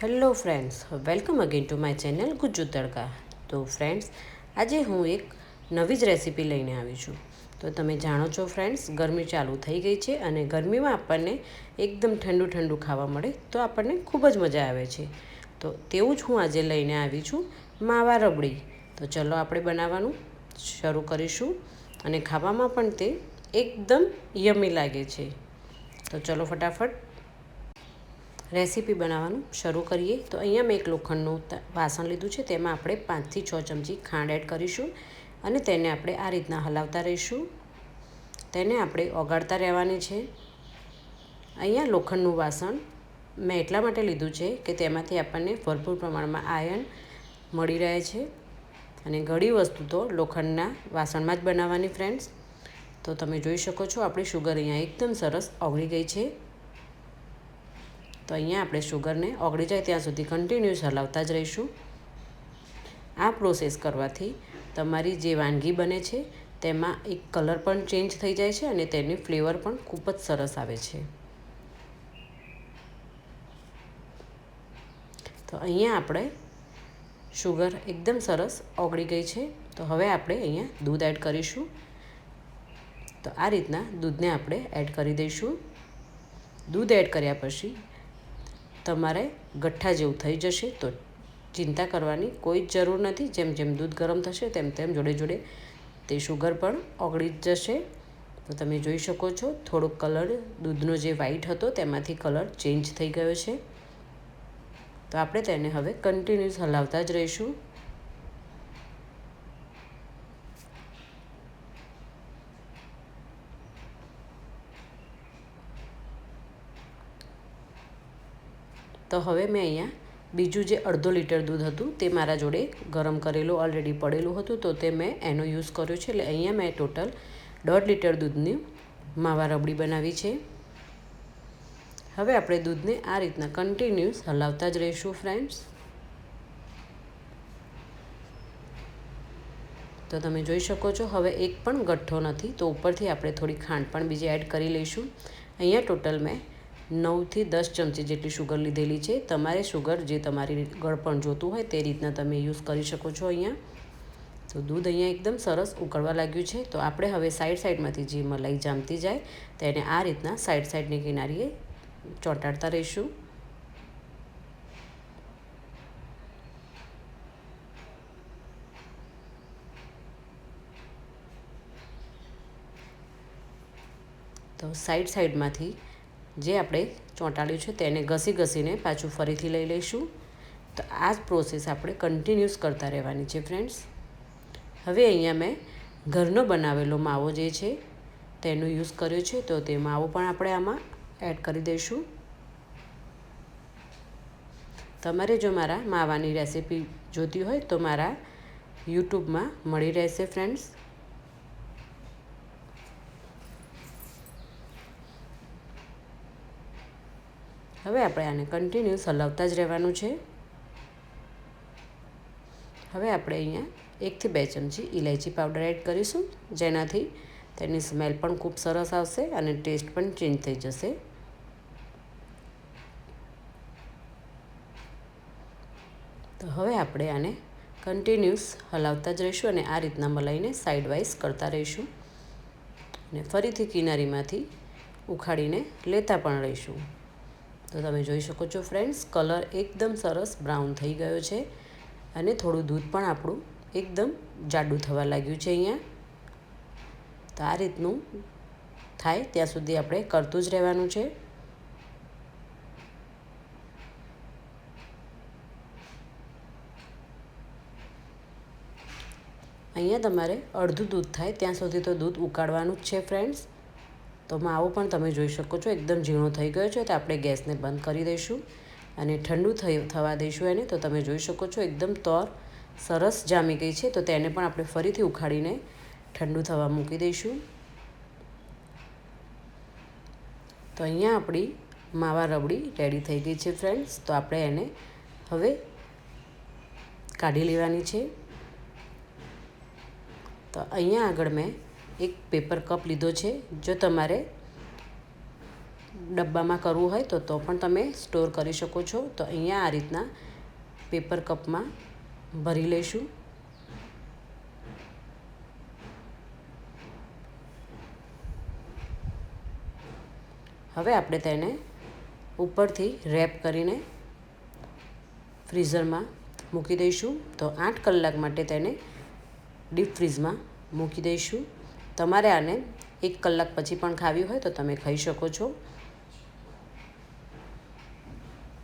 Hello friends, welcome again to my channel Gujju તડકા. તો friends, આજે હું એક નવી જ રેસીપી લઈને આવી છું. તો તમે જાણો છો ફ્રેન્ડ્સ, ગરમી ચાલુ થઈ ગઈ છે અને ગરમીમાં આપણને એકદમ ઠંડુ ઠંડુ ખાવા મળે તો આપણને ખૂબ જ મજા આવે છે. તો તેવું જ હું આજે લઈને આવી છું માવા રબડી. તો ચલો આપણે બનાવવાનું શરૂ કરીશું અને ખાવામાં પણ તે એકદમ યમી લાગે છે. તો ચલો ફટાફટ રેસીપી બનાવવાનું શરૂ કરીએ. તો અહીંયા મેં એક લોખંડનું વાસણ લીધું છે. તેમાં આપણે 5 થી 6 ચમચી ખાંડ એડ કરીશું અને તેને આપણે આ રીતના હલાવતા રહીશું. તેને આપણે ઓગાળતા રહેવાની છે. અહીંયા લોખંડનું વાસણ મેં એટલા માટે લીધું છે કે તેમાંથી આપણને ભરપૂર પ્રમાણમાં આયર્ન મળી રહે છે અને ઘણી વસ્તુ તો લોખંડના વાસણમાં જ બનાવવાની ફ્રેન્ડ્સ. તો તમે જોઈ શકો છો આપણી શુગર અહીંયા એકદમ સરસ ઓગળી ગઈ છે. તો અહીંયા આપણે શુગરને ઓગળી જાય ત્યાં સુધી કન્ટિન્યુઅસ હલાવતા જ રહીશું. આ પ્રોસેસ કરવાથી તમારી જે વાનગી બને છે તેમાં એક કલર પણ ચેન્જ થઈ જાય છે અને તેની ફ્લેવર પણ ખૂબ જ સરસ આવે છે. તો અહીંયા આપણે શુગર એકદમ સરસ ઓગળી ગઈ છે. તો હવે આપણે અહીંયા દૂધ એડ કરીશું. તો આ રીતના દૂધને આપણે એડ કરી દઈશું. દૂધ એડ કર્યા પછી તમારે ગઠ્ઠા જેવું થઈ જશે તો ચિંતા કરવાની કોઈ જ જરૂર નથી. જેમ જેમ દૂધ ગરમ થશે તેમ તેમ જોડે જોડે તે શુગર પણ ઓગળી જશે. તો તમે જોઈ શકો છો થોડોક કલર દૂધનો જે વ્હાઈટ હતો તેમાંથી કલર ચેન્જ થઈ ગયો છે. તો આપણે તેને હવે કન્ટિન્યુઅસ હલાવતા જ રહીશું. તો હવે મેં અહીંયા બીજું જે અડધો લીટર દૂધ હતું તે મારા જોડે ગરમ કરેલું ઓલરેડી પડેલું હતું તો તે મેં એનો યુઝ કર્યો છે. એટલે અહીંયા મેં ટોટલ 1.5 લીટર દૂધની માવા રબડી બનાવી છે. હવે આપણે દૂધને આ રીતના કન્ટિન્યુઅસ હલાવતા જ રહીશું ફ્રેન્ડ્સ. તો તમે જોઈ શકો છો હવે એક પણ ગઠ્ઠો નથી. તો ઉપરથી આપણે થોડી ખાંડ પણ બીજી એડ કરી લઈશું. અહીંયા ટોટલ મેં 9 થી 10 ચમચી જેટલી શુગર લીધેલી છે. તમારે શુગર જે તમારી ગળપણ જોતું હોય તે રીતના તમે યુઝ કરી શકો છો. અહીંયા તો દૂધ અહીંયા એકદમ સરસ ઉકળવા લાગ્યું છે. તો આપણે હવે સાઈડમાંથી જે મલાઈ જામતી જાય તેને આ રીતના સાઈડની કિનારીએ ચોંટાડતા રહીશું. તો સાઈડમાંથી જે આપણે ચોંટાડ્યું છે તેને ઘસીને પાછું ફરીથી લઈ લઈશું. તો આ જ પ્રોસેસ આપણે કન્ટિન્યુઅસ કરતા રહેવાની છે ફ્રેન્ડ્સ. હવે અહીંયા મેં ઘરનો બનાવેલો માવો જે છે તેનો યુઝ કર્યો છે. તો તે માવો પણ આપણે આમાં એડ કરી દઈશું. તમારે જો મારા માવાની રેસીપી જોતી હોય તો મારા યુટ્યુબમાં મળી રહેશે ફ્રેન્ડ્સ. હવે આપણે આને કન્ટિન્યુઅસ હલાવતા જ રહેવાનું છે. હવે આપણે અહીંયા 1 થી 2 ચમચી ઇલાયચી પાવડર એડ કરીશું, જેનાથી તેની સ્મેલ પણ ખૂબ સરસ આવશે અને ટેસ્ટ પણ ચેન્જ થઈ જશે. તો હવે આપણે આને કન્ટિન્યુઅસ હલાવતા જ રહીશું અને આ રીતના મલાઈને સાઈડ વાઇઝ કરતા રહીશું અને ફરીથી કિનારીમાંથી ઉખાડીને લેતા પણ રહીશું. તો તમે જોઈ શકો છો ફ્રેન્ડ્સ, કલર એકદમ સરસ બ્રાઉન થઈ ગયો છે અને થોડું દૂધ પણ આપણું એકદમ જાડું થવા લાગ્યું છે અહીંયા. તો આ રીતનું થાય ત્યાં સુધી આપણે કરતું જ રહેવાનું છે. અહીંયા તમારે અડધું દૂધ થાય ત્યાં સુધી તો દૂધ ઉકાળવાનું જ છે ફ્રેન્ડ્સ. તો માવો પણ તમે જોઈ શકો છો એકદમ ઝીણો થઈ ગયો છે. તો આપણે ગેસને બંધ કરી દઈશું અને ઠંડુ થવા દઈશું એને. તો તમે જોઈ શકો છો એકદમ સરસ જામી ગઈ છે. તો તેને પણ આપણે ફરીથી ઉખાડીને ઠંડુ થવા મૂકી દઈશું. તો અહીંયા આપણી માવા રબડી રેડી થઈ ગઈ છે ફ્રેન્ડ્સ. તો આપણે એને હવે કાઢી લેવાની છે. તો અહીંયા આગળ મેં એક પેપર કપ લીધો છે. જો તમારે ડબ્બામાં કરવું હોય તો પણ તમે સ્ટોર કરી શકો છો. તો અહીંયા આ રીતના પેપર કપમાં ભરી લઈશું. હવે આપણે તેને ઉપરથી રેપ કરીને ફ્રીઝરમાં મૂકી દઈશું. તો 8 કલાક માટે તેને ડીપ ફ્રીઝમાં મૂકી દઈશું. તમારે આને 1 કલાક પછી પણ ખાવી હોય તો તમે ખાઈ શકો છો.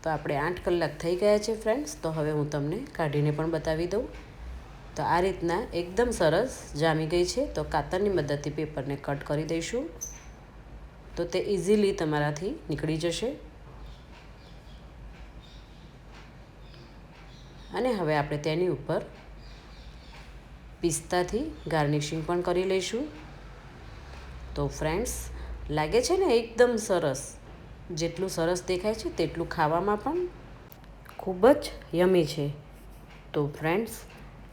તો આપણે 8 કલાક થઈ ગયા છે ફ્રેન્ડ્સ. તો હવે હું તમને કાઢીને પણ બતાવી દઉં. તો આ રીતના એકદમ સરસ જામી ગઈ છે. તો કાતરની મદદથી પેપરને કટ કરી દઈશું. તો તે ઇઝીલી તમારાથી નીકળી જશે. અને હવે આપણે તેની ઉપર પિસ્તાથી ગાર્નિશિંગ પણ કરી લઈશું. તો ફ્રેન્ડ્સ લાગે છે ને એકદમ સરસ. જેટલું સરસ દેખાય છે તેટલું ખાવામાં પણ ખૂબ જ યમી છે. તો ફ્રેન્ડ્સ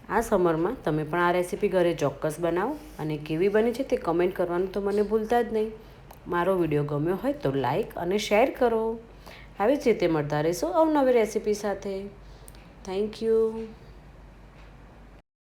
આ સમરમાં તમે પણ આ રેસીપી ઘરે ચોક્કસ બનાવો અને કેવી બની છે તે કમેન્ટ કરવાનું તો મને ભૂલતા જ નહીં. મારો વિડીયો ગમ્યો હોય તો લાઈક અને શેર કરો. આવી જ રીતે મળતા રહીશું અવનવી રેસીપી સાથે. Thank you.